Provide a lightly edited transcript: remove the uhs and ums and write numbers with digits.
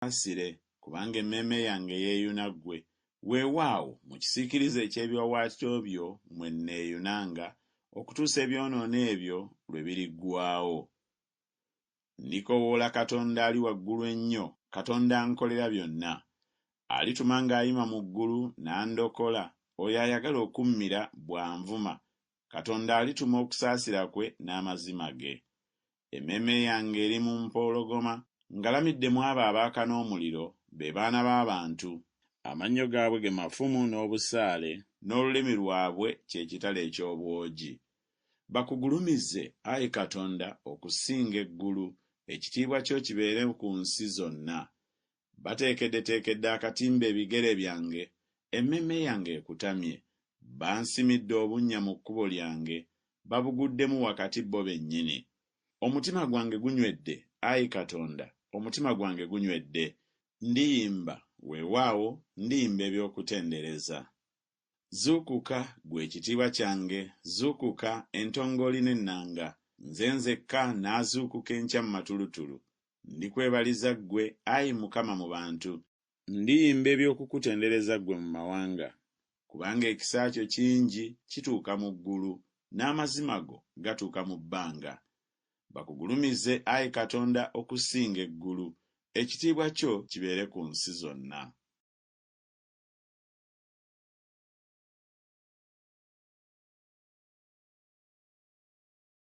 asire kubanga emmeeme yange yeeyuna ggwe. Weewaawo mu kisiikirize eky'ebiwaawaatiro byo mwe nneeyunanga okutuusa ebyonoono ebyo lwe biriggwaawo. Ndikoowoola Katonda ali waggulu ennyo, Katonda ankolera byonna. Alituma ng'ayima mu ggulu n'andokola, oyo ayagala okummira bw'anvuma. Katonda alituma okusaasira kwe n'amazima ge. Emmeeme yange eri mu mpologoma, ngalamiddemu abo abaaka n'omuliro, be baana b'abantu. Amannyo gaabwe ge mafumu n'obusaale, n'olulimi lwabwe kye kitala eky'obwogi. Bakugulumize, Ayi Katonda, okusinga eggulu, ekitiibwa kyo kibeere ku nsi zonna. Bateekeddeteekedde akatimba ebigere byange, emmeeme yange ekutamye. Bansimidde obunnya mu kkubo lyange, babuguddemu wakati bo bennyini. Omutima gwange gunywedde, Ayi Katonda, omutima gwange gunywedde. Ndiyimba, weewaawo ndiyimba eby'okutendereza. Zuukuka, ggwe ekitiibwa kyange, zuukuka entongooli n'ennanga. Nze nzekka naazuukuka enkya mu matulutulu. Ndikwebaliza ggwe, Ayi Mukama mu bantu. Ndiyimba eby'okukutendereza ggwe mu mawanga. Kubanga ekisa kyo kingi kituuka mu ggulu, n'amazima go gatuuka mu bbanga. Bakugulumize, Ayi Katonda, okusinga eggulu, ekitiibwa kyo kibeere ku nsi zonna.